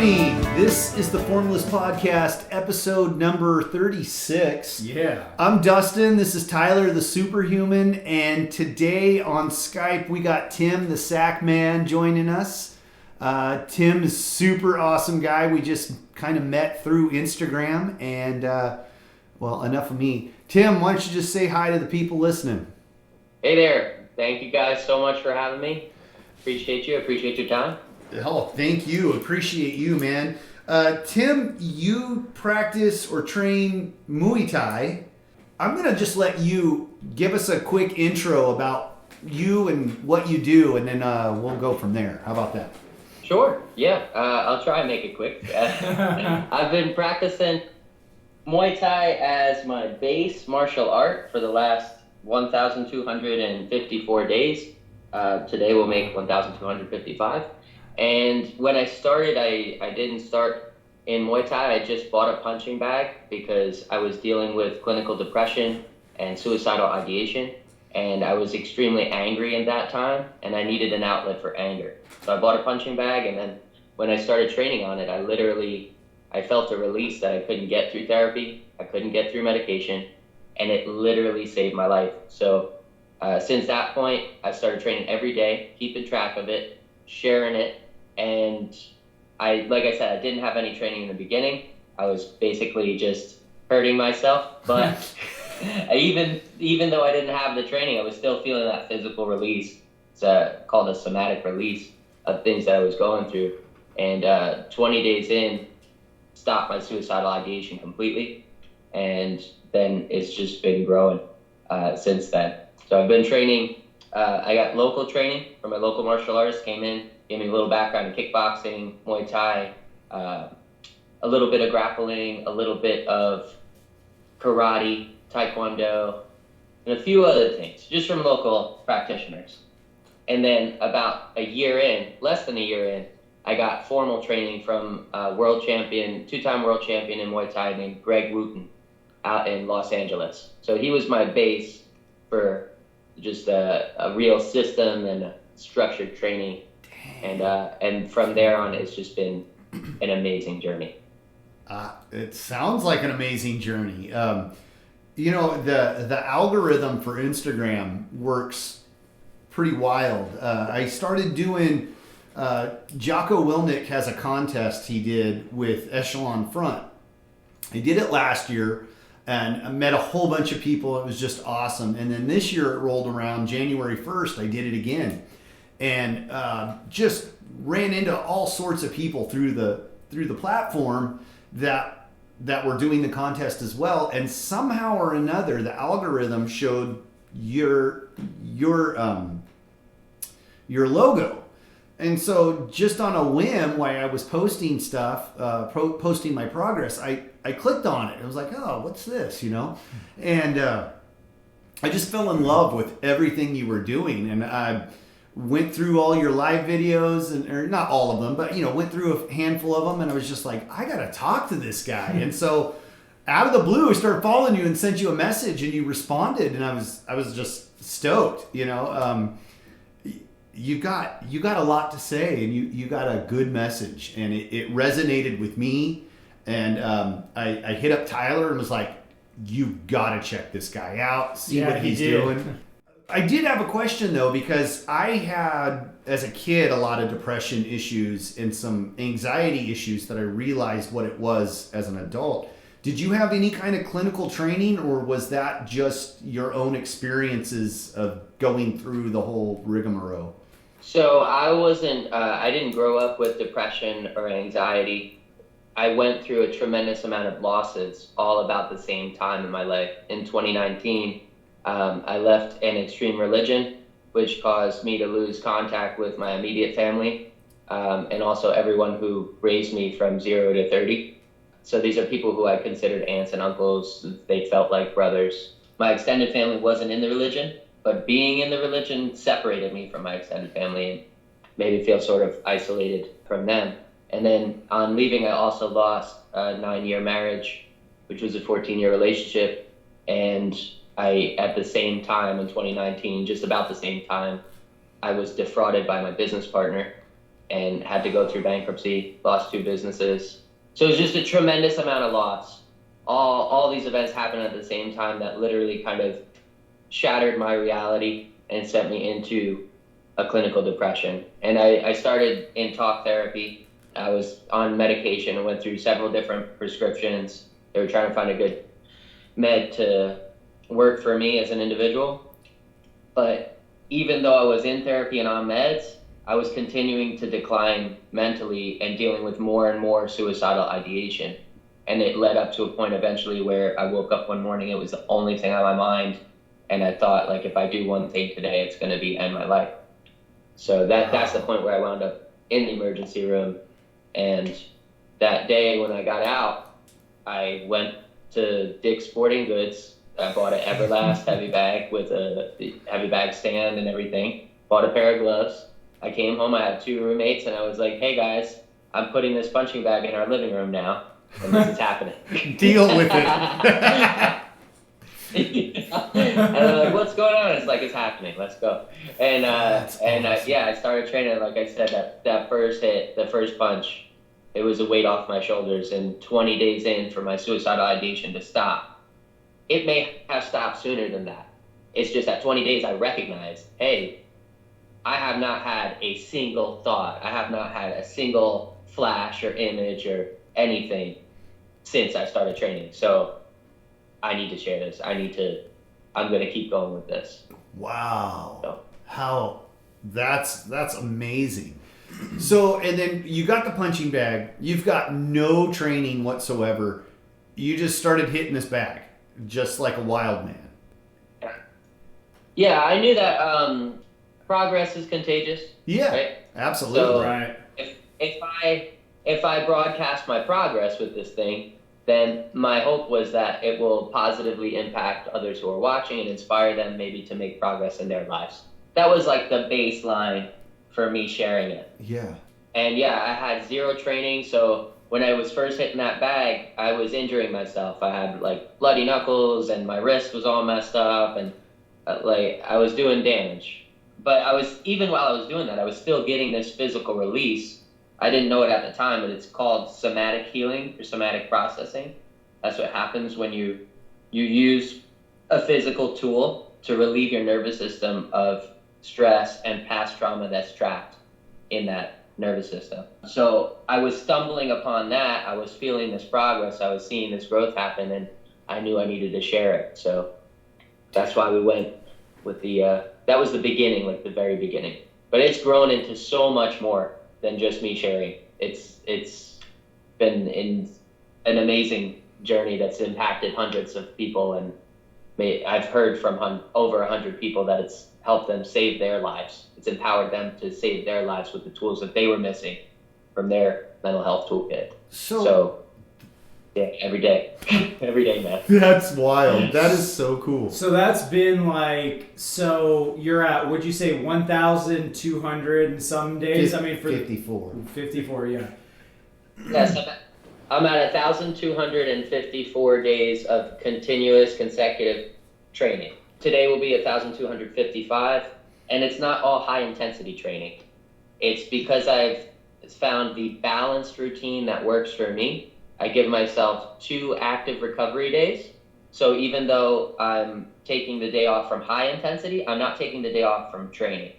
morning. This is the Formless podcast, episode number 36. Yeah. I'm Dustin. This is Tyler, the superhuman. And today on Skype, we got Tim, the sack man, joining us. Tim is a super awesome guy. We just kind of met through Instagram. And, well, enough of me. Tim, why don't you just say hi to the people listening? Hey there. Thank you guys so much for having me. Appreciate you. Appreciate your time. Oh, thank you. Appreciate you, man. Tim, you practice or train Muay Thai. I'm going to just let you give us a quick intro about you and what you do, and then we'll go from there. How about that? Sure. Yeah. I'll try and make it quick. I've been practicing Muay Thai as my base martial art for the last 1,254 days. Today will make 1,255. And when I started, I didn't start in Muay Thai. I just bought a punching bag because I was dealing with clinical depression and suicidal ideation. And I was extremely angry at that time, and I needed an outlet for anger. So I bought a punching bag, and then when I started training on it, I felt a release that I couldn't get through therapy. I couldn't get through medication, and it literally saved my life. So since that point, I started training every day, keeping track of it, sharing it. And like I said, I didn't have any training in the beginning. I was basically just hurting myself. But even though I didn't have the training, I was still feeling that physical release. It's called a somatic release of things that I was going through. And 20 days in, stopped my suicidal ideation completely. And then it's just been growing since then. So I've been training. I got local training from my local martial artist, came in, gave me a little background in kickboxing, Muay Thai, a little bit of grappling, a little bit of karate, taekwondo, and a few other things, just from local practitioners. And then about less than a year in, I got formal training from a two-time world champion in Muay Thai named Greg Wooten out in Los Angeles. So he was my base for just a real system and a structured training. And from there on, it's just been an amazing journey. It sounds like an amazing journey. The algorithm for Instagram works pretty wild. I started doing, Jocko Willnick has a contest he did with Echelon Front. He did it last year and I met a whole bunch of people. It was just awesome. And then this year it rolled around January 1st. I did it again. And just ran into all sorts of people through the platform that were doing the contest as well. And somehow or another, the algorithm showed your logo. And so just on a whim, while I was posting stuff, posting my progress, I clicked on it. It was like, oh, what's this, And I just fell in love with everything you were doing. And I went through all your live videos, or not all of them, but went through a handful of them, and I was just like, I gotta talk to this guy. And so out of the blue, I started following you and sent you a message, and you responded, and I was just stoked. You got a lot to say, and you got a good message, and it resonated with me. And I hit up Tyler and was like, you gotta check this guy out, see what he's doing. I did have a question though, because I had, as a kid, a lot of depression issues and some anxiety issues that I realized what it was as an adult. Did you have any kind of clinical training, or was that just your own experiences of going through the whole rigmarole? So I didn't grow up with depression or anxiety. I went through a tremendous amount of losses all about the same time in my life. In 2019, I left an extreme religion, which caused me to lose contact with my immediate family, and also everyone who raised me from 0 to 30. So these are people who I considered aunts and uncles. They felt like brothers. My extended family wasn't in the religion, but being in the religion separated me from my extended family and made me feel sort of isolated from them. And then on leaving, I also lost a 9-year marriage, which was a 14-year relationship. And at the same time in 2019, just about the same time, I was defrauded by my business partner. and had to go through bankruptcy, lost 2 businesses. So it was just a tremendous amount of loss. All these events happened at the same time that literally kind of shattered my reality and sent me into a clinical depression. And I started in talk therapy. I was on medication and went through several different prescriptions. They were trying to find a good med to work for me as an individual. But even though I was in therapy and on meds, I was continuing to decline mentally and dealing with more and more suicidal ideation. And it led up to a point eventually where I woke up one morning, it was the only thing on my mind. And I thought, like, if I do one thing today, it's going to be end my life. So that's the point where I wound up in the emergency room. And that day when I got out, I went to Dick's Sporting Goods. I bought an Everlast heavy bag with a heavy bag stand and everything. Bought a pair of gloves. I came home, I had 2 roommates, and I was like, hey guys, I'm putting this punching bag in our living room now, and this is happening. Deal with it. And they're like, what's going on? It's like, it's happening, let's go. And I started training. Like I said, that first hit, the first punch, it was a weight off my shoulders. And 20 days in for my suicidal ideation to stop, it may have stopped sooner than that. It's just that 20 days I recognized, hey, I have not had a single thought. I have not had a single flash or image or anything since I started training. So I need to share this. I'm going to keep going with this. Wow. So. That's amazing. So, and then you got the punching bag. You've got no training whatsoever. You just started hitting this bag just like a wild man. Yeah, I knew that progress is contagious. Yeah, right? Absolutely. So Right. If I broadcast my progress with this thing, then my hope was that it will positively impact others who are watching and inspire them maybe to make progress in their lives. That was like the baseline for me sharing it. Yeah. And yeah, I had 0 training, so when I was first hitting that bag, I was injuring myself. I had like bloody knuckles and my wrist was all messed up and like I was doing damage. But even while I was doing that, I was still getting this physical release. I didn't know it at the time, but it's called somatic healing or somatic processing. That's what happens when you use a physical tool to relieve your nervous system of stress and past trauma that's trapped in that nervous system. So I was stumbling upon that. I was feeling this progress. I was seeing this growth happen, and I knew I needed to share it. So that's why we went with that was the beginning, like the very beginning. But it's grown into so much more than just me sharing. It's been an amazing journey that's impacted hundreds of people, and I've heard from over 100 people that it's helped them save their lives. It's empowered them to save their lives with the tools that they were missing from their mental health toolkit. So yeah, every day, man. That's wild. That is so cool. So that's been like, so you're at, would you say 1,200 and some days? I mean, for 54. 54, yeah. Yes, I'm at 1,254 days of continuous consecutive training. Today will be 1,255, and it's not all high intensity training. It's because I've found the balanced routine that works for me. I give myself 2 active recovery days. So even though I'm taking the day off from high intensity, I'm not taking the day off from training.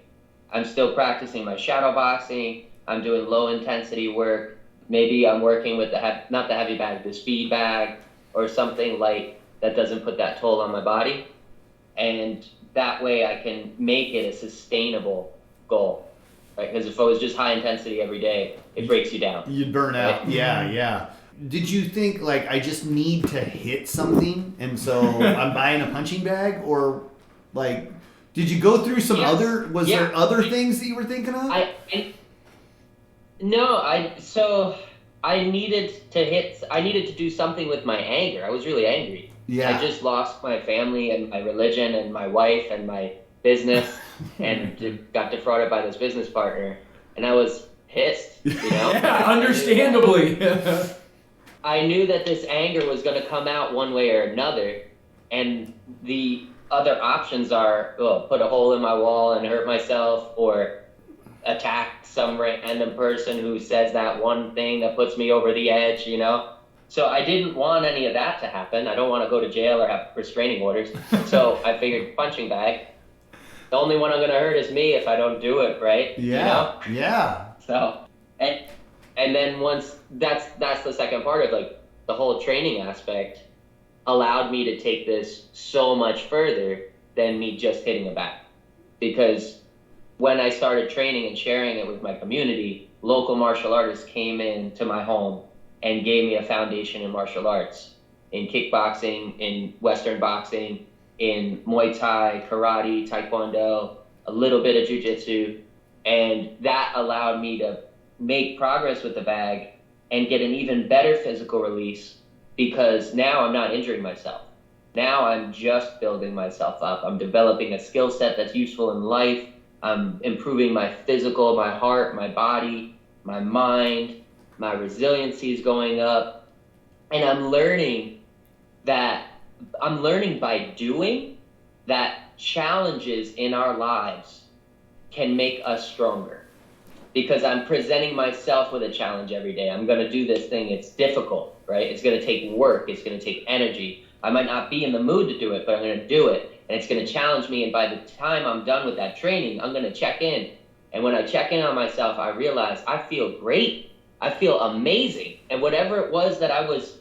I'm still practicing my shadow boxing. I'm doing low intensity work. Maybe I'm working with not the heavy bag, the speed bag, or something light that doesn't put that toll on my body. And that way I can make it a sustainable goal, right? Because if I was just high intensity every day, it breaks you down. You'd burn out. Right? Yeah. Did you think, like, I just need to hit something, and so I'm buying a punching bag? Or, like, did you go through some there other things that you were thinking of? So I needed to do something with my anger. I was really angry. Yeah. I just lost my family and my religion and my wife and my business and got defrauded by this business partner. And I was pissed, you know? Yeah, understandably. I knew that this anger was going to come out one way or another. And the other options are put a hole in my wall and hurt myself, or attack some random person who says that one thing that puts me over the edge, you know? So I didn't want any of that to happen. I don't want to go to jail or have restraining orders. So I figured punching bag. The only one I'm going to hurt is me if I don't do it, right? Yeah, you know? yeah. So, and then once that's the second part of like the whole training aspect allowed me to take this so much further than me just hitting a bag. Because when I started training and sharing it with my community, local martial artists came into my home and gave me a foundation in martial arts, in kickboxing, in Western boxing, in Muay Thai, karate, taekwondo, a little bit of jiu-jitsu. And that allowed me to make progress with the bag and get an even better physical release, because now I'm not injuring myself. Now I'm just building myself up. I'm developing a skill set that's useful in life. I'm improving my physical, my heart, my body, my mind. My resiliency is going up. And I'm learning by doing that challenges in our lives can make us stronger. Because I'm presenting myself with a challenge every day. I'm going to do this thing. It's difficult, right? It's going to take work. It's going to take energy. I might not be in the mood to do it, but I'm going to do it. And it's going to challenge me. And by the time I'm done with that training, I'm going to check in. And when I check in on myself, I realize I feel great. I feel amazing. And whatever it was that I was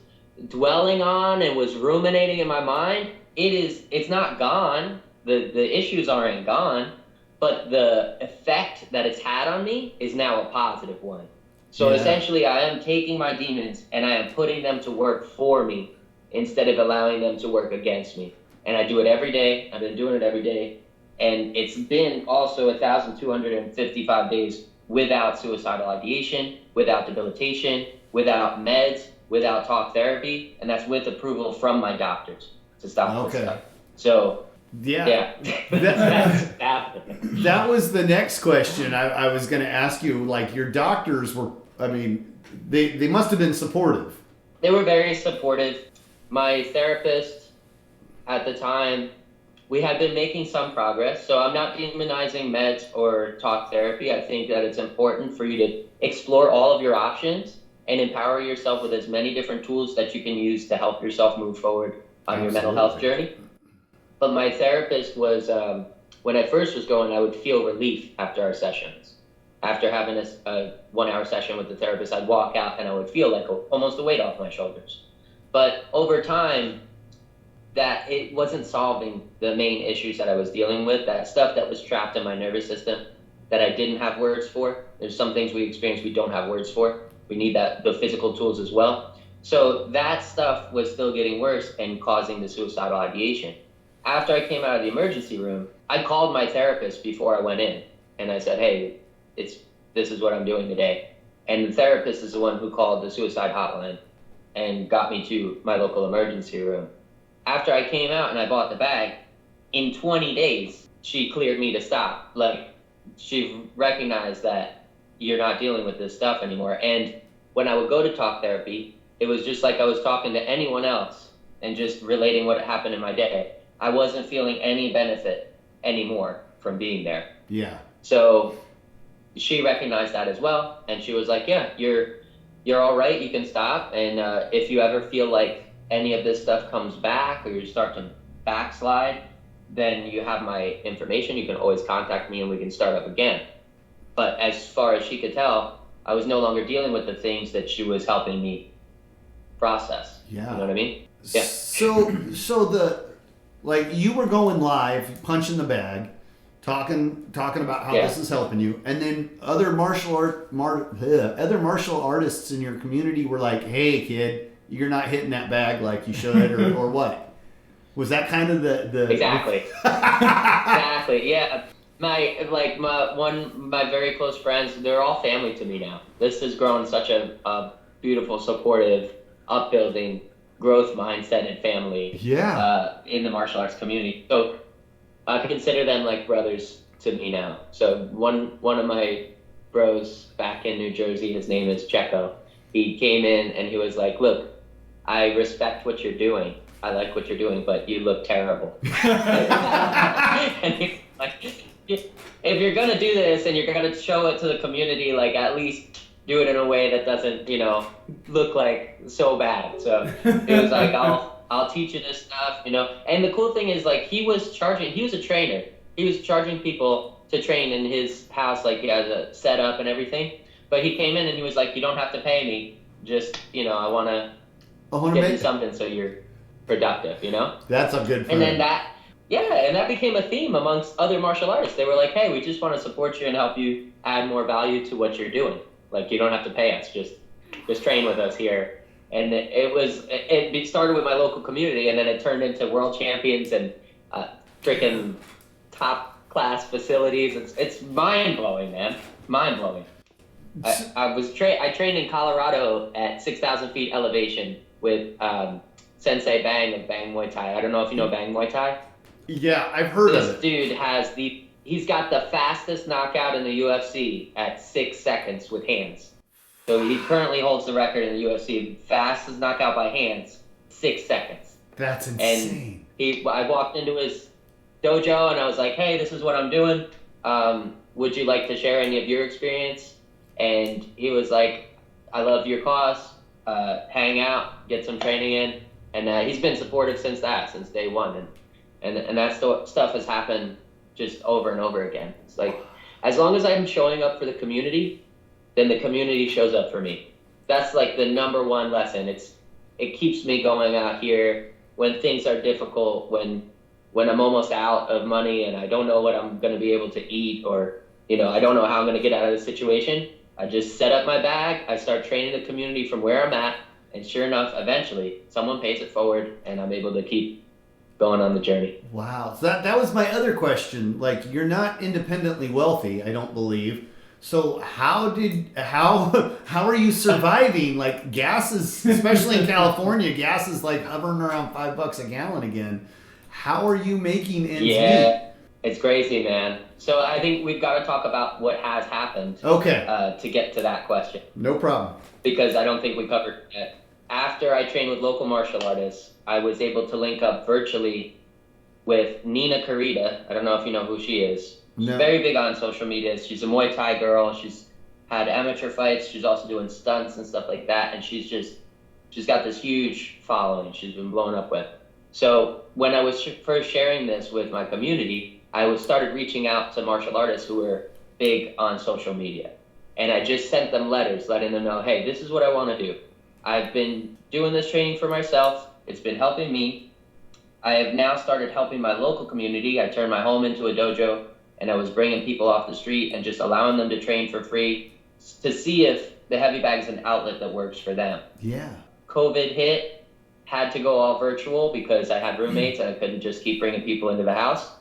dwelling on and was ruminating in my mind, it's not gone. The issues aren't gone, but the effect that it's had on me is now a positive one. So essentially I am taking my demons and I am putting them to work for me instead of allowing them to work against me. And I do it every day. I've been doing it every day. And it's been also 1,255 days without suicidal ideation, without debilitation, without meds, without talk therapy, and that's with approval from my doctors to stop this stuff. So, that's happening. That was the next question I was going to ask you. Like, your doctors were, I mean, they must have been supportive. They were very supportive. My therapist at the time, we had been making some progress, so I'm not demonizing meds or talk therapy. I think that it's important for you to explore all of your options and empower yourself with as many different tools that you can use to help yourself move forward on your mental health journey. But my therapist was, when I first was going, I would feel relief after our sessions. After having a 1 hour session with the therapist, I'd walk out and I would feel like almost a weight off my shoulders. But over time, that it wasn't solving the main issues that I was dealing with, that stuff that was trapped in my nervous system that I didn't have words for. There's some things we experience we don't have words for. We need the physical tools as well. So that stuff was still getting worse and causing the suicidal ideation. After I came out of the emergency room, I called my therapist before I went in. And I said, hey, this is what I'm doing today. And the therapist is the one who called the suicide hotline and got me to my local emergency room. After I came out and I bought the bag, in 20 days, she cleared me to stop. Like, she recognized that you're not dealing with this stuff anymore. And when I would go to talk therapy, it was just like I was talking to anyone else and just relating what happened in my day. I wasn't feeling any benefit anymore from being there. Yeah. So she recognized that as well. And she was like, yeah, you're all right. You can stop. And if you ever feel like any of this stuff comes back or you start to backslide, then you have my information. You can always contact me and we can start up again. But as far as she could tell, I was no longer dealing with the things that she was helping me process. Yeah. You know what I mean? Yeah. So you were going live, punching the bag, talking about how this is helping you, and then other martial artists in your community were like, "Hey, kid, you're not hitting that bag like you should," or what? Was that kind of the Exactly. Exactly. Yeah. My very close friends, they're all family to me now. This has grown such a beautiful, supportive, upbuilding, growth mindset and family in the martial arts community. So I consider them like brothers to me now. So one of my bros back in New Jersey, his name is Checo. He came in and he was like, look, I respect what you're doing. I like what you're doing, but you look terrible. And he's like, if you're gonna do this and you're gonna show it to the community, like at least do it in a way that doesn't, look like so bad. So it was like, I'll teach you this stuff, And the cool thing is, like, he was a trainer. He was charging people to train in his house, like he has a setup and everything. But he came in and he was like, you don't have to pay me. Just, I want to give you something so you're productive, That's a good And then that became a theme amongst other martial artists. They were like, hey, we just want to support you and help you add more value to what you're doing. Like, you don't have to pay us, just train with us here. And it started with my local community, and then it turned into world champions and freaking top class facilities. It's mind blowing, man, mind blowing. I trained in Colorado at 6,000 feet elevation with Sensei Bang of Bang Muay Thai. I don't know if you know Bang Muay Thai. Yeah, I've heard of it. This dude he's got the fastest knockout in the UFC at 6 seconds with hands. So he currently holds the record in the UFC, fastest knockout by hands, 6 seconds. That's insane. And I walked into his dojo and I was like, hey, this is what I'm doing. Would you like to share any of your experience? And he was like, I love your cause. Hang out, get some training in. And he's been supportive since day one. And that stuff has happened just over and over again. It's like, as long as I'm showing up for the community, then the community shows up for me. That's like the number one lesson. It keeps me going out here when things are difficult, when I'm almost out of money and I don't know what I'm going to be able to eat, or, I don't know how I'm going to get out of the situation. I just set up my bag. I start training the community from where I'm at. And sure enough, eventually someone pays it forward and I'm able to keep going on the journey. Wow. So that was my other question. Like, you're not independently wealthy, I don't believe. So how are you surviving? Like, gas is, especially in California, gas is like hovering around $5 a gallon again. How are you making ends meet? It's crazy, man. So I think we've got to talk about what has happened. Okay. To get to that question. No problem. Because I don't think we covered it. After I trained with local martial artists, I was able to link up virtually with Nina Karita. I don't know if you know who she is. She's very big on social media. She's a Muay Thai girl. She's had amateur fights. She's also doing stunts and stuff like that. And she's got this huge following she's been blown up with. So when I was first sharing this with my community, I started reaching out to martial artists who were big on social media. And I just sent them letters letting them know, hey, this is what I want to do. I've been doing this training for myself. It's been helping me. I have now started helping my local community. I turned my home into a dojo, and I was bringing people off the street and just allowing them to train for free to see if the heavy bag is an outlet that works for them. Yeah. COVID hit, had to go all virtual because I had roommates and I couldn't just keep bringing people into the house.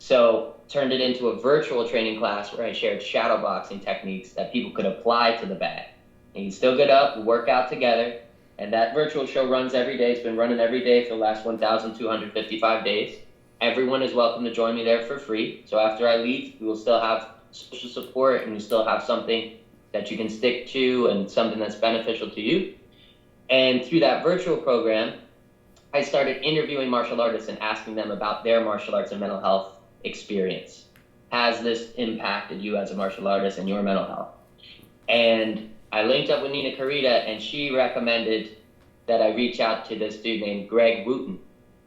So turned it into a virtual training class where I shared shadowboxing techniques that people could apply to the bag. And you still get up, we work out together, and that virtual show runs every day. It's been running every day for the last 1,255 days. Everyone is welcome to join me there for free. So after I leave, we will still have social support and you still have something that you can stick to and something that's beneficial to you. And through that virtual program, I started interviewing martial artists and asking them about their martial arts and mental health experience. Has this impacted you as a martial artist and your mental health? And I linked up with Nina Karita, and she recommended that I reach out to this dude named Greg Wooten.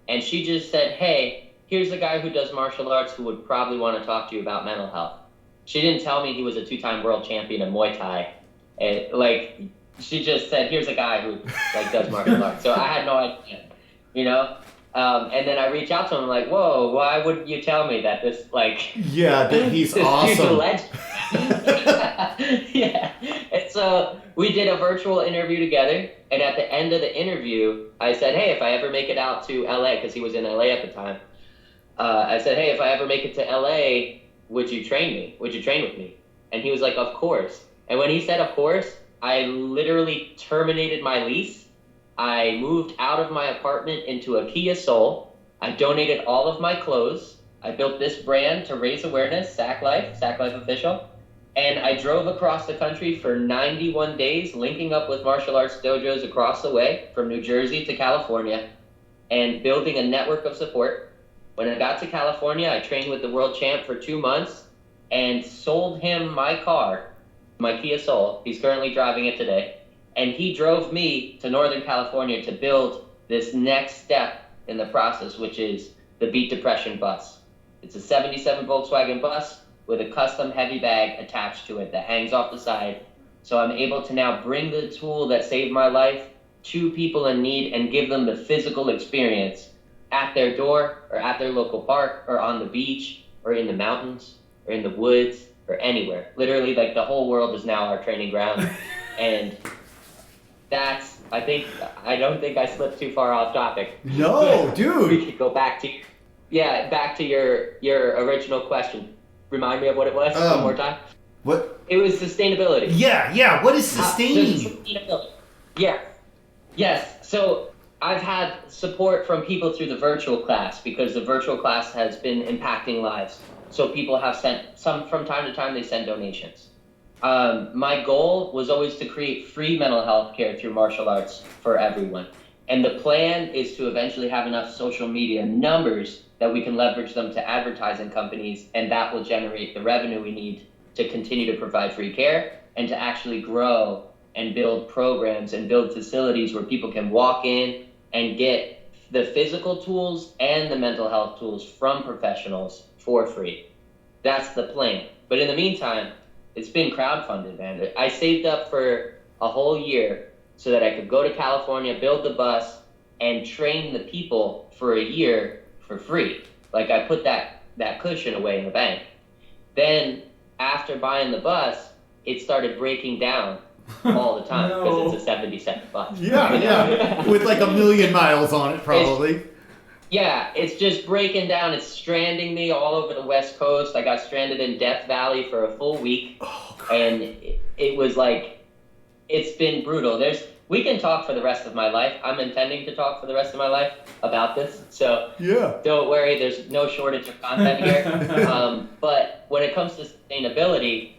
And she just said, hey, here's a guy who does martial arts who would probably want to talk to you about mental health. She didn't tell me he was a 2-time world champion in Muay Thai. And, she just said, here's a guy who does martial arts. So I had no idea, and then I reach out to him like, whoa, why would you tell me that this, yeah, that he's this awesome. Dude's a legend. Yeah. And so we did a virtual interview together. And at the end of the interview, I said, hey, if I ever make it out to LA, because he was in LA at the time, I said, hey, if I ever make it to LA, would you train me? Would you train with me? And he was like, of course. And when he said, of course, I literally terminated my lease. I moved out of my apartment into a Kia Soul. I donated all of my clothes. I built this brand to raise awareness, Sack Life Official. And I drove across the country for 91 days, linking up with martial arts dojos across the way from New Jersey to California and building a network of support. When I got to California, I trained with the world champ for 2 months. and sold him my car, my Kia Soul. He's currently driving it today. And he drove me to Northern California to build this next step in the process, which is the Beat Depression bus. It's a 77 Volkswagen bus with a custom heavy bag attached to it that hangs off the side. So I'm able to now bring the tool that saved my life to people in need and give them the physical experience at their door or at their local park or on the beach or in the mountains or in the woods or anywhere. Literally, like, the whole world is now our training ground. And I don't think I slipped too far off topic. No, dude. We could go back to your original question. Remind me of what it was one more time. What? It was sustainability. Yeah. What is sustaining? Sustainability. Yeah. Yes. So I've had support from people through the virtual class because the virtual class has been impacting lives. So people have sent some from time to time. They send donations. My goal was always to create free mental health care through martial arts for everyone. And the plan is to eventually have enough social media numbers that we can leverage them to advertising companies, and that will generate the revenue we need to continue to provide free care and to actually grow and build programs and build facilities where people can walk in and get the physical tools and the mental health tools from professionals for free. That's the plan. But in the meantime, it's been crowdfunded, man. I saved up for a whole year so that I could go to California, build the bus, and train the people for a year for free. Like, I put that cushion away in the bank. Then, after buying the bus, it started breaking down all the time because it's a 77 bus. Yeah. With like 1 million miles on it, probably. It's just breaking down. It's stranding me all over the West Coast. I got stranded in Death Valley for a full week. And it was like, it's been brutal. We can talk for the rest of my life. I'm intending to talk for the rest of my life about this. So don't worry, there's no shortage of content here. But when it comes to sustainability,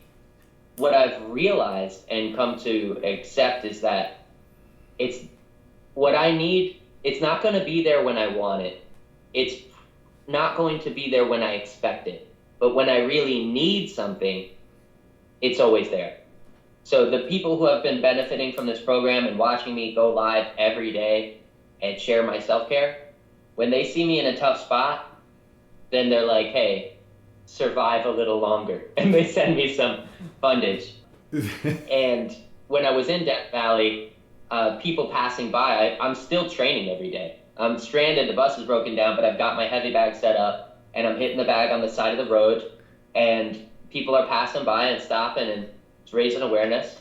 what I've realized and come to accept is that it's what I need. It's not going to be there when I want it. It's not going to be there when I expect it. But when I really need something, it's always there. So the people who have been benefiting from this program and watching me go live every day and share my self-care, when they see me in a tough spot, then they're like, hey, survive a little longer. And they send me some fundage. And when I was in Death Valley, people passing by, I'm still training every day. I'm stranded, the bus is broken down, but I've got my heavy bag set up, and I'm hitting the bag on the side of the road, and people are passing by and stopping, and it's raising awareness.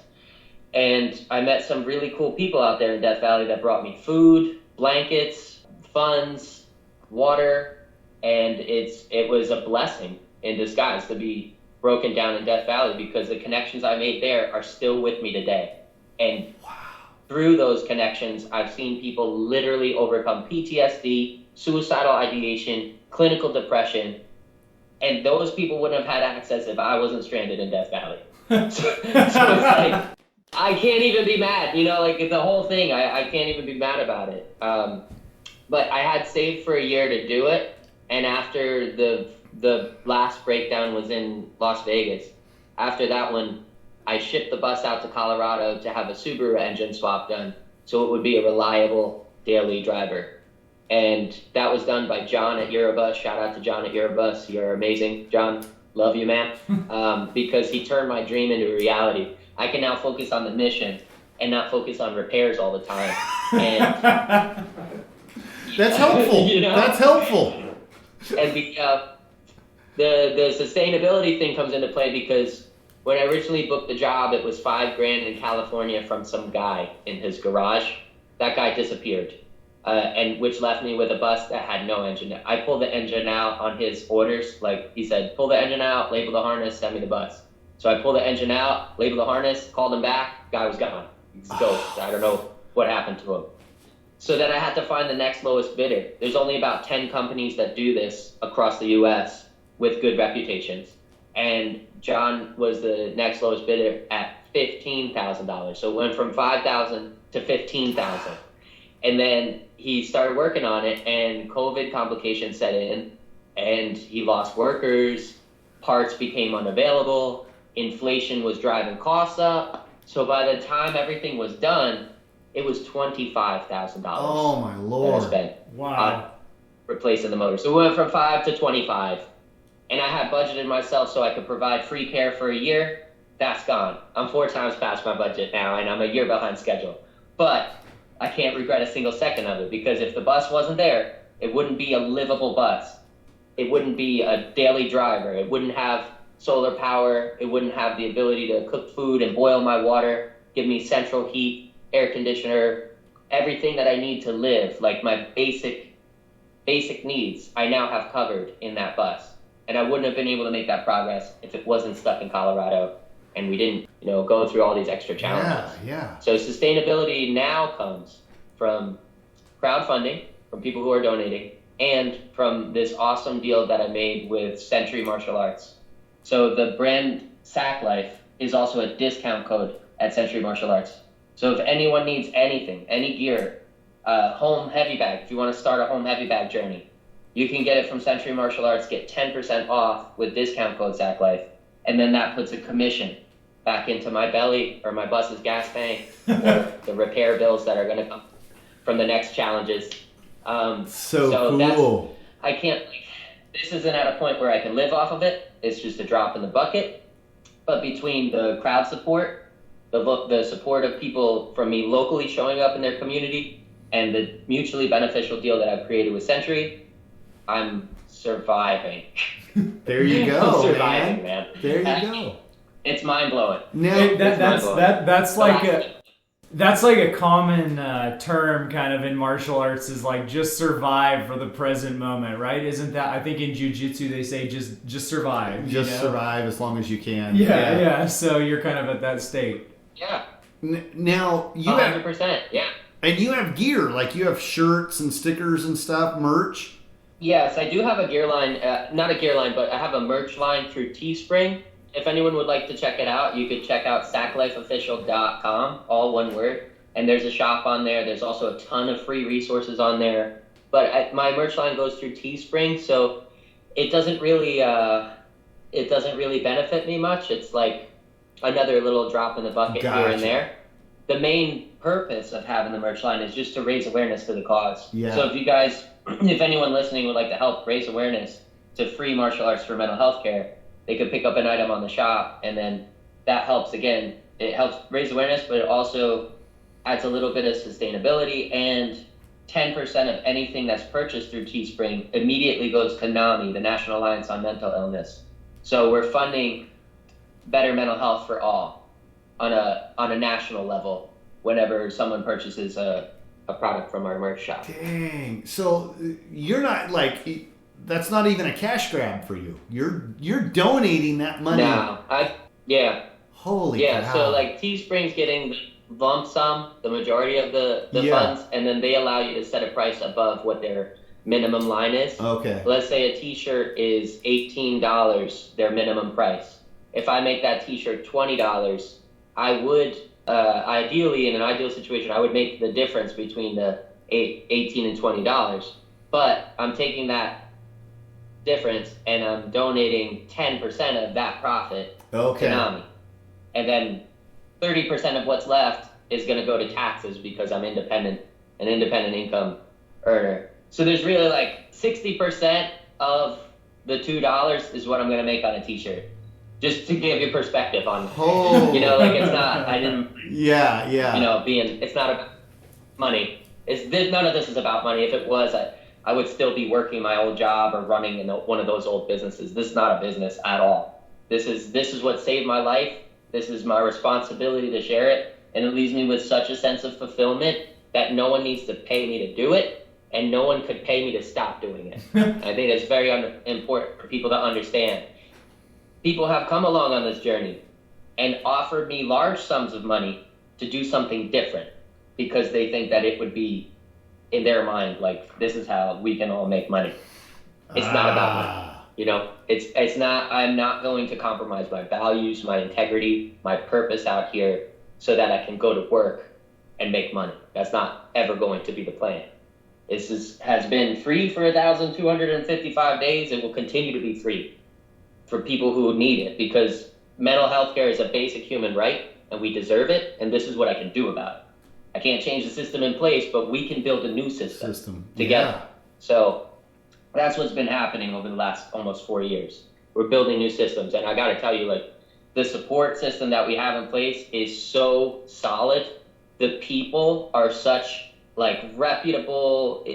And I met some really cool people out there in Death Valley that brought me food, blankets, funds, water, and it was a blessing in disguise to be broken down in Death Valley because the connections I made there are still with me today. And through those connections, I've seen people literally overcome PTSD, suicidal ideation, clinical depression, and those people wouldn't have had access if I wasn't stranded in Death Valley. So it's like, I can't even be mad, like the whole thing, I can't even be mad about it. But I had saved for a year to do it, and after the last breakdown was in Las Vegas, after that one, I shipped the bus out to Colorado to have a Subaru engine swap done so it would be a reliable daily driver. And that was done by John at Eurobus. Shout out to John at Eurobus. You're amazing. John, love you, man. Because he turned my dream into a reality. I can now focus on the mission and not focus on repairs all the time. And that's helpful. That's helpful. And the sustainability thing comes into play because when I originally booked the job, it was $5,000 in California from some guy in his garage. That guy disappeared, and which left me with a bus that had no engine. I pulled the engine out on his orders. Like he said, pull the engine out, label the harness, send me the bus. So I pulled the engine out, labeled the harness, called him back. Guy was gone. He's a ghost. I don't know what happened to him. So then I had to find the next lowest bidder. There's only about 10 companies that do this across the U.S. with good reputations. And John was the next lowest bidder at $15,000. So it went from $5,000 to $15,000. And then he started working on it, and COVID complications set in, and he lost workers, parts became unavailable, inflation was driving costs up. So by the time everything was done, it was $25,000. Oh my Lord. That I spent Wow. replacing the motor. So we went from 5 to 25. And I had budgeted myself so I could provide free care for a year. That's gone. I'm 4 times past my budget now, and I'm a year behind schedule. But I can't regret a single second of it, because if the bus wasn't there, it wouldn't be a livable bus. It wouldn't be a daily driver. It wouldn't have solar power. It wouldn't have the ability to cook food and boil my water, give me central heat, air conditioner, everything that I need to live, like my basic needs, I now have covered in that bus. And I wouldn't have been able to make that progress if it wasn't stuck in Colorado and we didn't, go through all these extra challenges. Yeah. So sustainability now comes from crowdfunding, from people who are donating, and from this awesome deal that I made with Century Martial Arts. So the brand Sack Life is also a discount code at Century Martial Arts. So if anyone needs anything, any gear, home heavy bag, if you want to start a home heavy bag journey, you can get it from Century Martial Arts, get 10% off with discount code Sack Life, and then that puts a commission back into my belly or my bus's gas tank or the repair bills that are going to come from the next challenges. So cool. I can't, this isn't at a point where I can live off of it. It's just a drop in the bucket. But between the crowd support, the support of people from me locally showing up in their community, and the mutually beneficial deal that I've created with Century, I'm surviving. There you go. I'm surviving, man. There you go. It's mind blowing. Now, That's like a common term kind of in martial arts, is like just survive for the present moment, right? Isn't that, I think in jiu-jitsu they say just survive. Just survive as long as you can. Yeah. So you're kind of at that state. Yeah. Now you 100%. Yeah. And you have gear, like you have shirts and stickers and stuff, merch. Yes, I do have a gear line, not a gear line, but I have a merch line through Teespring. If anyone would like to check it out, you could check out sacklifeofficial.com, all one word. And there's a shop on there. There's also a ton of free resources on there. But my merch line goes through Teespring, so it doesn't really benefit me much. It's like another little drop in the bucket here and there. The main purpose of having the merch line is just to raise awareness to the cause. Yeah. So if anyone listening would like to help raise awareness to free martial arts for mental health care, they could pick up an item on the shop, and then that helps, again, it helps raise awareness, but it also adds a little bit of sustainability, and 10% of anything that's purchased through Teespring immediately goes to NAMI, the National Alliance on Mental Illness. So we're funding better mental health for all on a national level whenever someone purchases a product from our merch shop. Dang. So you're not like, that's not even a cash grab for you. You're donating that money. No, Holy cow. So like Teespring's getting the lump sum, the majority of the funds, and then they allow you to set a price above what their minimum line is. Okay. Let's say a t-shirt is $18, their minimum price. If I make that t-shirt $20, I would, ideally, in an ideal situation, I would make the difference between the $18 and $20. But I'm taking that difference and I'm donating 10% of that profit to NAMI. And then 30% of what's left is going to go to taxes because I'm an independent income earner. So there's really like 60% of the $2 is what I'm going to make on a t-shirt. Just to give you perspective on, it's not, I didn't, it's not about money. None of this is about money. If it was, I would still be working my old job or running in one of those old businesses. This is not a business at all. This is what saved my life. This is my responsibility to share it. And it leaves me with such a sense of fulfillment that no one needs to pay me to do it, and no one could pay me to stop doing it. I think it's very important for people to understand. People have come along on this journey and offered me large sums of money to do something different because they think that it would be, in their mind, like, this is how we can all make money. It's not about money. It's not, I'm not going to compromise my values, my integrity, my purpose out here so that I can go to work and make money. That's not ever going to be the plan. This has been free for 1,255 days. It will continue to be free. for people who need it, because mental health care is a basic human right and we deserve it. And this is what I can do about it. I can't change the system in place, but we can build a new system together. Yeah. So that's what's been happening over the last almost 4 years. We're building new systems. And I got to tell you, like, the support system that we have in place is so solid. The people are such, like, reputable,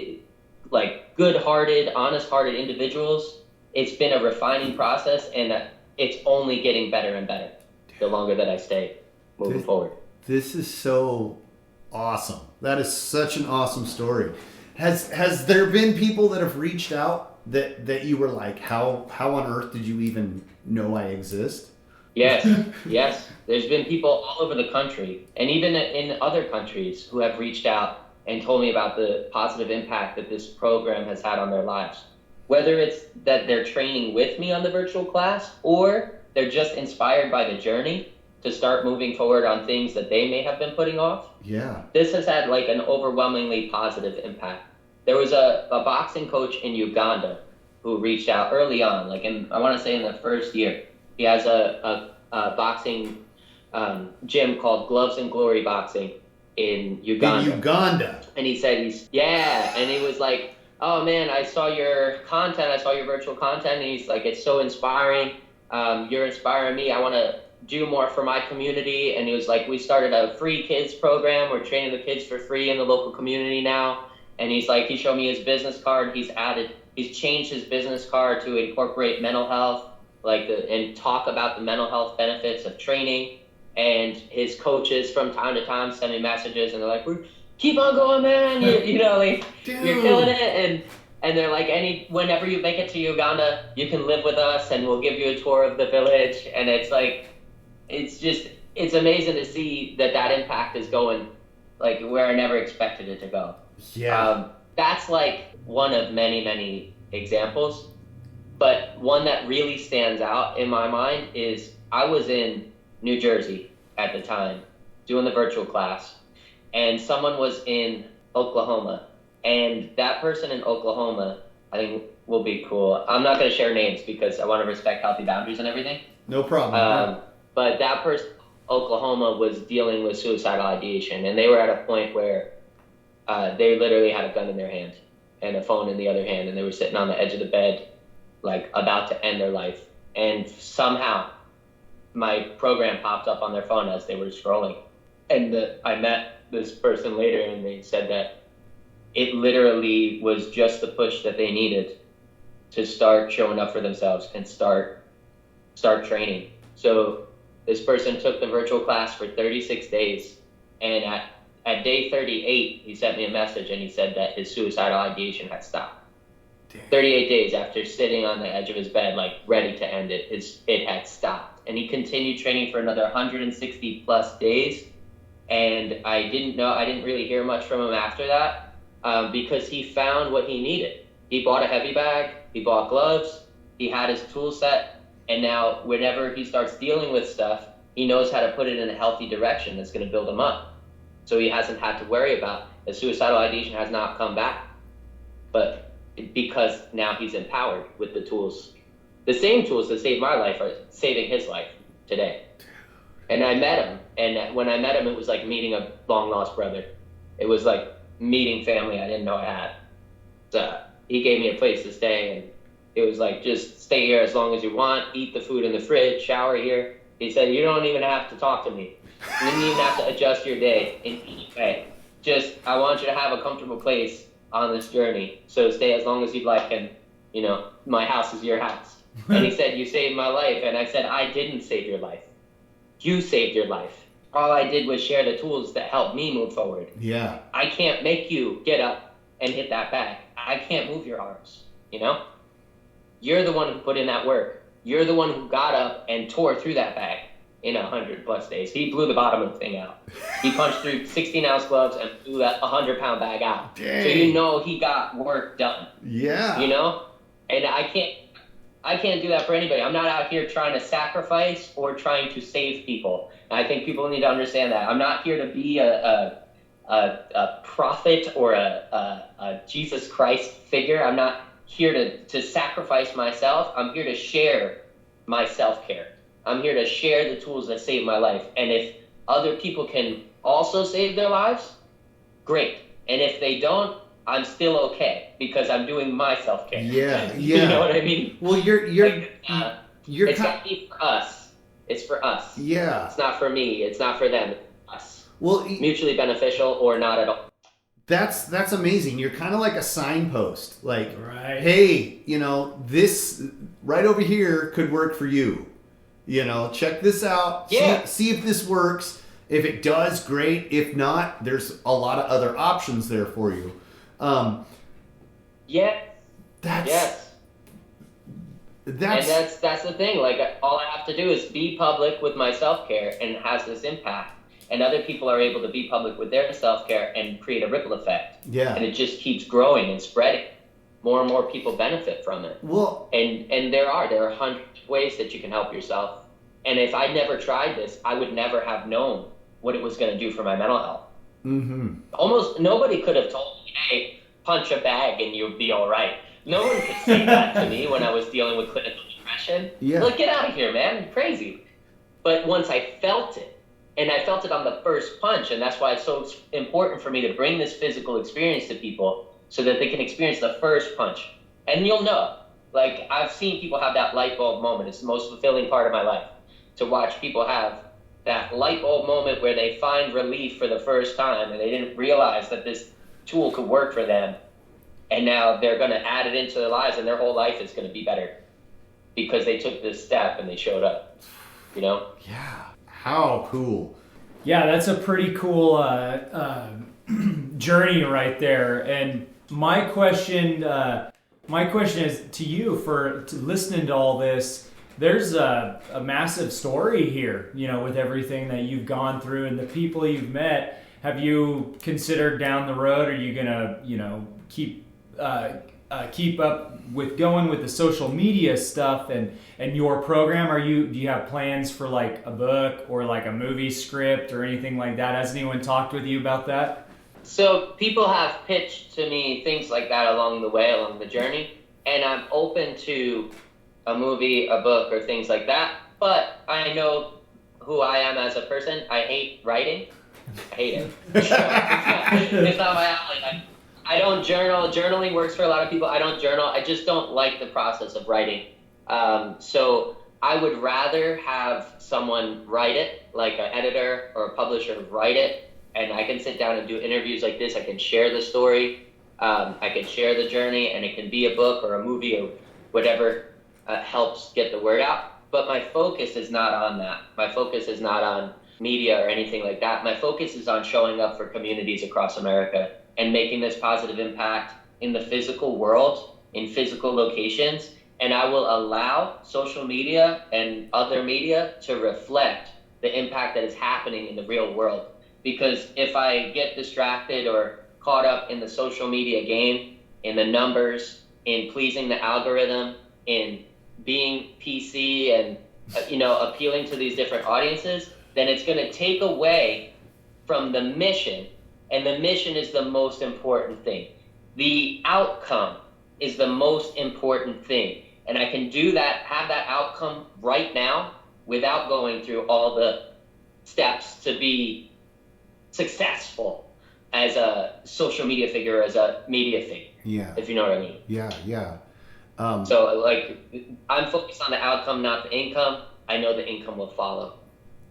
like, good-hearted, honest-hearted individuals. It's been a refining process, and it's only getting better and better the longer that I stay moving forward. This is so awesome. That is such an awesome story. Has there been people that have reached out that you were like, how on earth did you even know I exist? Yes, yes. There's been people all over the country, and even in other countries, who have reached out and told me about the positive impact that this program has had on their lives. Whether it's that they're training with me on the virtual class, or they're just inspired by the journey to start moving forward on things that they may have been putting off. Yeah. This has had like an overwhelmingly positive impact. There was a boxing coach in Uganda who reached out early on, like I want to say in the first year. He has a boxing gym called Gloves and Glory Boxing in Uganda. In Uganda. And he said and he was like, oh man, I saw your content, I saw your virtual content, and he's like, it's so inspiring. You're inspiring me. I want to do more for my community. And he was like, we started a free kids program. We're training the kids for free in the local community now. And he's like, he showed me his business card. He's changed his business card to incorporate mental health, and talk about the mental health benefits of training. And his coaches from time to time send me messages, and they're like, keep on going, man. You're killing it. And they're like, whenever you make it to Uganda, you can live with us and we'll give you a tour of the village. And it's like, it's amazing to see that impact is going like where I never expected it to go. Yeah. That's like one of many, many examples. But one that really stands out in my mind is I was in New Jersey at the time doing the virtual class, and someone was in Oklahoma. And that person in Oklahoma, I think, will be cool. I'm not going to share names because I want to respect healthy boundaries and everything. No problem. But that person in Oklahoma was dealing with suicidal ideation, and they were at a point where they literally had a gun in their hand and a phone in the other hand, and they were sitting on the edge of the bed, like about to end their life. And somehow my program popped up on their phone as they were scrolling. And I met this person later, and they said that it literally was just the push that they needed to start showing up for themselves and start training. So this person took the virtual class for 36 days, and at day 38, he sent me a message, and he said that his suicidal ideation had stopped. Damn. 38 days after sitting on the edge of his bed, like ready to end it, it had stopped. And he continued training for another 160 plus days. And I didn't really hear much from him after that, because he found what he needed. He bought a heavy bag, he bought gloves, he had his tool set, and now whenever he starts dealing with stuff, he knows how to put it in a healthy direction that's going to build him up. So he hasn't had to worry about the suicidal ideation has not come back, but because now he's empowered with the tools. The same tools that saved my life are saving his life today. And I met him, and when I met him, it was like meeting a long-lost brother. It was like meeting family I didn't know I had. So he gave me a place to stay, and it was like, just stay here as long as you want, eat the food in the fridge, shower here. He said, you don't even have to talk to me. You didn't even have to adjust your day in any way. Just, I want you to have a comfortable place on this journey. So stay as long as you'd like, and, my house is your house. And he said, you saved my life. And I said, I didn't save your life. You saved your life. All I did was share the tools that helped me move forward. Yeah. I can't make you get up and hit that bag. I can't move your arms, You're the one who put in that work. You're the one who got up and tore through that bag in 100 plus days. He blew the bottom of the thing out. He punched through 16-ounce gloves and blew that 100-pound bag out. Dang. So he got work done. Yeah. And I can't do that for anybody. I'm not out here trying to sacrifice or trying to save people. And I think people need to understand that. I'm not here to be a prophet or a Jesus Christ figure. I'm not here to sacrifice myself. I'm here to share my self-care. I'm here to share the tools that save my life. And if other people can also save their lives, great. And if they don't, I'm still okay because I'm doing my self-care. Yeah, yeah. You know what I mean? Well, you're it's gotta be for us. It's for us. Yeah. It's not for me. It's not for them. It's for us. Well, mutually beneficial or not at all. That's amazing. You're kind of like a signpost. Like, right. Hey, this right over here could work for you. Check this out. Yeah. See if this works. If it does, great. If not, there's a lot of other options there for you. Yes. That's and that's the thing. Like, all I have to do is be public with my self-care, and it has this impact. And other people are able to be public with their self-care and create a ripple effect. Yeah. And it just keeps growing and spreading. More and more people benefit from it. Well, and there are hundreds of ways that you can help yourself. And if I never tried this, I would never have known what it was going to do for my mental health. Mm-hmm. Almost nobody could have told me, hey, punch a bag and you'll be all right. No one could say that to me when I was dealing with clinical depression. Yeah. Like, get out of here, man. You're crazy. But once I felt it, and I felt it on the first punch, and that's why it's so important for me to bring this physical experience to people so that they can experience the first punch. And you'll know. Like, I've seen people have that light bulb moment. It's the most fulfilling part of my life, to watch people have that light bulb moment where they find relief for the first time and they didn't realize that this tool could work for them. And now they're going to add it into their lives, and their whole life is going to be better because they took this step and they showed up, Yeah. How cool. Yeah, that's a pretty cool journey right there. And my question is to you for listening to all this. There's a massive story here, with everything that you've gone through and the people you've met. Have you considered down the road? Are you gonna, keep up with going with the social media stuff and your program? Do you have plans for like a book or like a movie script or anything like that? Has anyone talked with you about that? So people have pitched to me things like that along the journey, and I'm open to a movie, a book, or things like that. But I know who I am as a person. I hate writing. I hate it. It's not my outlet. I don't journal. Journaling works for a lot of people. I don't journal. I just don't like the process of writing. So I would rather have someone write it, like an editor or a publisher write it, and I can sit down and do interviews like this. I can share the story. I can share the journey, and it can be a book or a movie or whatever helps get the word out. But my focus is not on that. My focus is not on media or anything like that. My focus is on showing up for communities across America and making this positive impact in the physical world, in physical locations. And I will allow social media and other media to reflect the impact that is happening in the real world. Because if I get distracted or caught up in the social media game, in the numbers, in pleasing the algorithm, in being PC and appealing to these different audiences, then it's going to take away from the mission. And the mission is the most important thing. The outcome is the most important thing. And I can do that, have that outcome right now without going through all the steps to be successful as a social media figure, as a media figure. Yeah. If you know what I mean. Yeah. So I'm focused on the outcome, not the income. I know the income will follow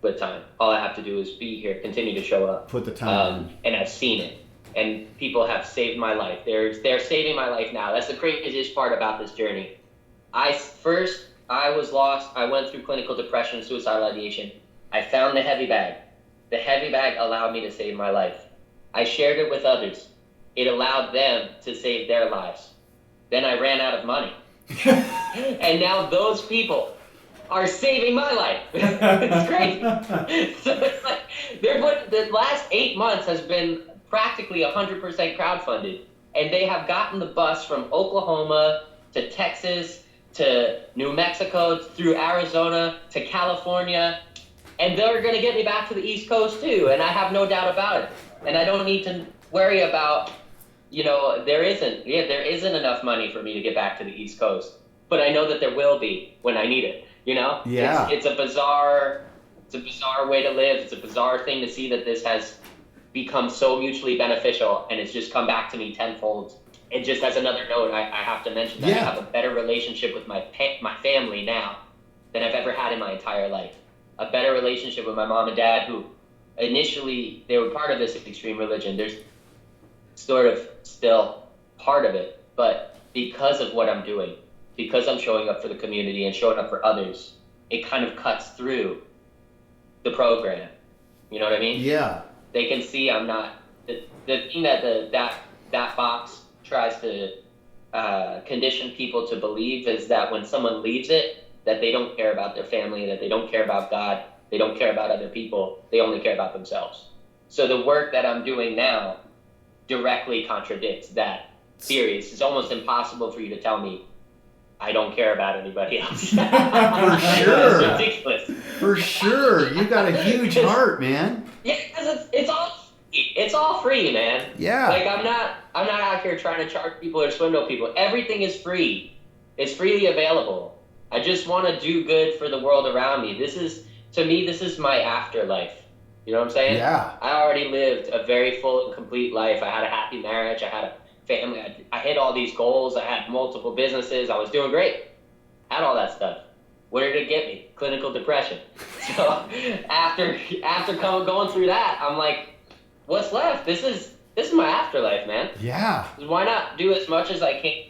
with time. All I have to do is be here, continue to show up. Put the time in. And I've seen it. And people have saved my life. They're saving my life now. That's the craziest part about this journey. I was lost. I went through clinical depression, suicidal ideation. I found the heavy bag. The heavy bag allowed me to save my life. I shared it with others. It allowed them to save their lives. Then I ran out of money. And now those people are saving my life. It's crazy. So it's like the last 8 months has been practically 100% crowdfunded, and they have gotten the bus from Oklahoma to Texas to New Mexico through Arizona to California, and they're going to get me back to the East Coast too, and I have no doubt about it. And I don't need to worry about, there isn't enough money for me to get back to the East Coast, but I know that there will be when I need it. You know? Yeah. It's a bizarre way to live. It's a bizarre thing to see that this has become so mutually beneficial, and it's just come back to me tenfold. And just as another note, I have to mention that I have a better relationship with my family now than I've ever had in my entire life. A better relationship with my mom and dad, who initially they were part of this extreme religion. There's sort of still part of it, but because of what I'm doing, because I'm showing up for the community and showing up for others, it kind of cuts through the program. You know what I mean? Yeah. They can see I'm not the thing that that box tries to condition people to believe is that when someone leaves it, that they don't care about their family, that they don't care about God, they don't care about other people, they only care about themselves. So the work that I'm doing now directly contradicts that theory. It's almost impossible for you to tell me I don't care about anybody else. For sure. It's ridiculous. For sure. You got a huge heart, man. Yeah, because it's all free, man. Yeah. Like I'm not out here trying to charge people or swindle people. Everything is free. It's freely available. I just want to do good for the world around me. To me, this is my afterlife. You know what I'm saying? Yeah. I already lived a very full and complete life. I had a happy marriage. I had a family. I hit all these goals. I had multiple businesses. I was doing great. Had all that stuff. Where did it get me? Clinical depression. So after going through that, I'm like, what's left? This is my afterlife, man. Yeah. Why not do as much as I can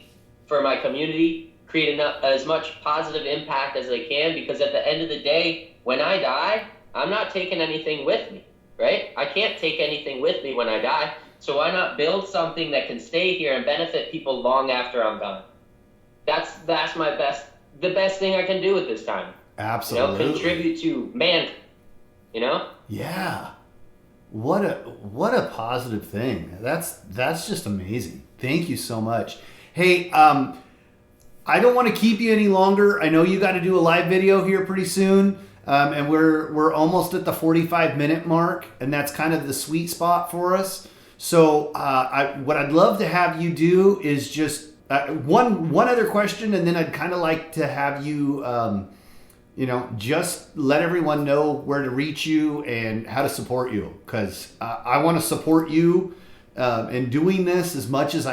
for my community, create as much positive impact as I can, because at the end of the day, when I die, I'm not taking anything with me, right? I can't take anything with me when I die, so why not build something that can stay here and benefit people long after I'm gone? That's the best thing I can do at this time. Absolutely. You know, contribute to man, you know? Yeah. What a positive thing. That's just amazing. Thank you so much. Hey, I don't want to keep you any longer. I know you got to do a live video here pretty soon. And we're almost at the 45-minute mark, and that's kind of the sweet spot for us. So what I'd love to have you do is just one other question, and then I'd kind of like to have you, just let everyone know where to reach you and how to support you, because I want to support you in doing this as much as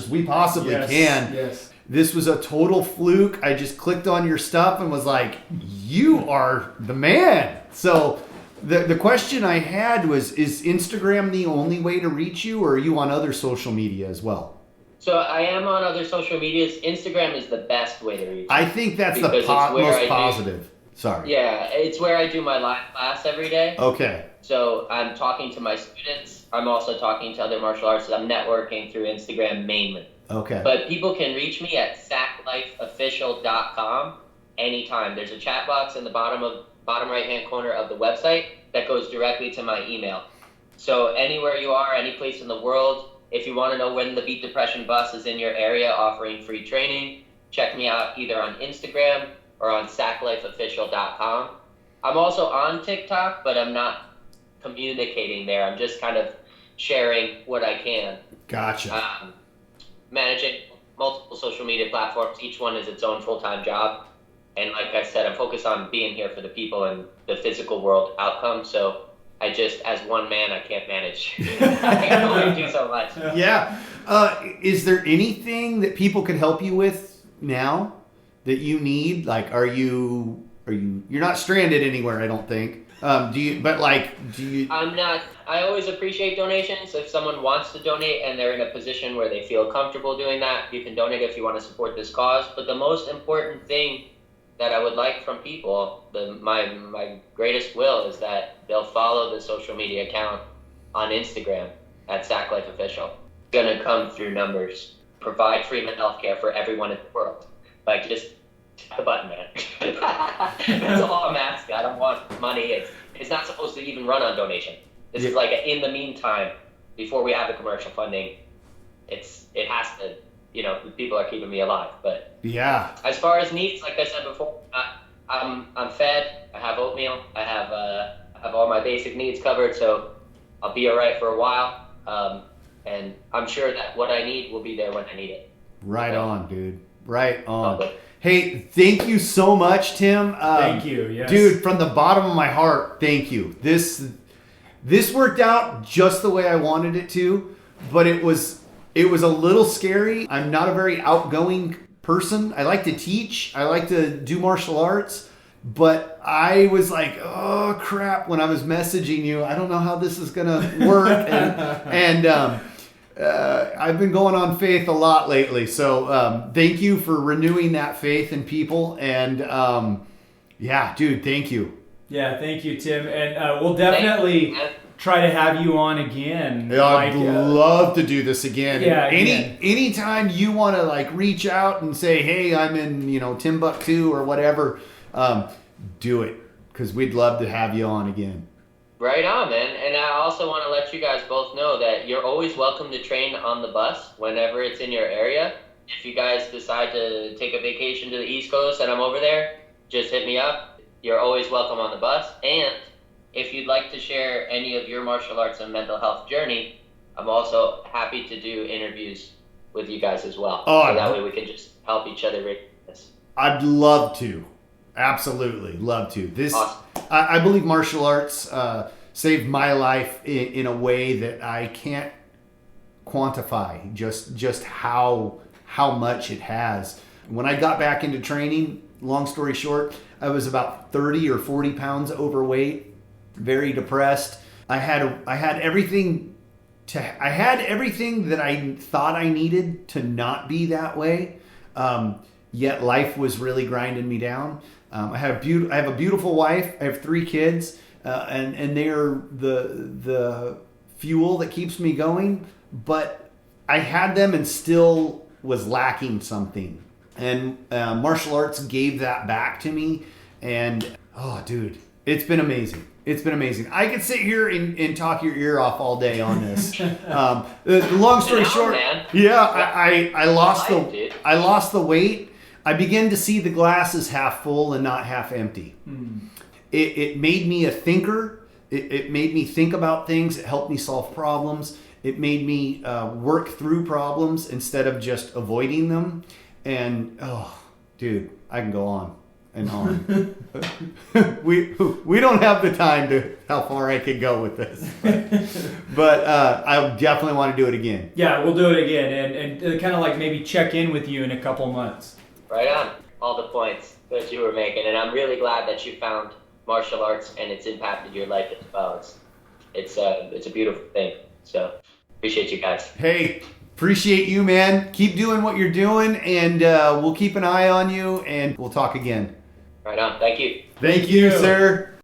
we possibly can. Yes. This was a total fluke. I just clicked on your stuff and was like, you are the man. So the question I had was, is Instagram the only way to reach you, or are you on other social media as well? So I am on other social medias. Instagram is the best way to reach me. I think that's the most positive. Sorry. Yeah, it's where I do my live class every day. Okay. So I'm talking to my students. I'm also talking to other martial artists. I'm networking through Instagram mainly. Okay. But people can reach me at saclifeofficial.com anytime. There's a chat box in the bottom right-hand corner of the website that goes directly to my email. So anywhere you are, any place in the world, if you want to know when the Beat Depression bus is in your area offering free training, check me out either on Instagram or on saclifeofficial.com. I'm also on TikTok, but I'm not communicating there. I'm just kind of sharing what I can. Gotcha. Managing multiple social media platforms. Each one is its own full-time job. And like I said, I'm focused on being here for the people and the physical world outcome. So I just, as one man, I can't manage. I can only do so much. Yeah. Is there anything that people can help you with now that you need? Like, you're not stranded anywhere, I don't think. I'm not. I always appreciate donations. If someone wants to donate and they're in a position where they feel comfortable doing that, you can donate if you want to support this cause. But the most important thing that I would like from people, my greatest will, is that they'll follow the social media account on Instagram at SacLifeOfficial. It's going to come through numbers. Provide free mental health care for everyone in the world. Like, just tap the button, man. That's all I'm asking. I don't want money. It's not supposed to even run on donation. This is like in the meantime, before we have the commercial funding, it has to, people are keeping me alive. But yeah, as far as needs, like I said before, I'm fed. I have oatmeal. I have all my basic needs covered, so I'll be all right for a while. And I'm sure that what I need will be there when I need it. Right on, dude. Right on. Hey, thank you so much, Tim. Thank you. Yes. Dude, from the bottom of my heart, thank you. This worked out just the way I wanted it to, but it was a little scary. I'm not a very outgoing person. I like to teach. I like to do martial arts, but I was like, oh crap, when I was messaging you, I don't know how this is gonna work, and I've been going on faith a lot lately. So thank you for renewing that faith in people, and yeah, dude, thank you. Yeah, thank you, Tim, and we'll definitely try to have you on again. Yeah, I'd love to do this again. Yeah, anytime you want to like reach out and say, hey, I'm in Timbuktu or whatever, do it, because we'd love to have you on again. Right on, man. And I also want to let you guys both know that you're always welcome to train on the bus whenever it's in your area. If you guys decide to take a vacation to the East Coast and I'm over there, just hit me up. You're always welcome on the bus. And if you'd like to share any of your martial arts and mental health journey, I'm also happy to do interviews with you guys as well. So that way we can just help each other with this. I'd love to. Absolutely. Love to. This, awesome. I believe martial arts saved my life in a way that I can't quantify just how much it has. When I got back into training, long story short, I was about 30 or 40 pounds overweight, very depressed. I had everything that I thought I needed to not be that way. Yet life was really grinding me down. I have a beautiful wife. I have 3 kids, and they are the fuel that keeps me going. But I had them and still was lacking something. And martial arts gave that back to me. And oh, dude, it's been amazing. It's been amazing. I could sit here and talk your ear off all day on this. The long story short, yeah, I lost the weight. I began to see the glass as half full and not half empty. It made me a thinker. It made me think about things. It helped me solve problems. It made me work through problems instead of just avoiding them. And oh, dude, I can go on and on. we don't have the time to how far I could go with this, but I definitely want to do it again. Yeah, we'll do it again, and kind of like maybe check in with you in a couple months. Right on. All the points that you were making, and I'm really glad that you found martial arts and it's impacted your life as well. It's a beautiful thing. So appreciate you guys. Hey, appreciate you, man. Keep doing what you're doing, and we'll keep an eye on you, and we'll talk again. Right on. Thank you. Thank you, sir.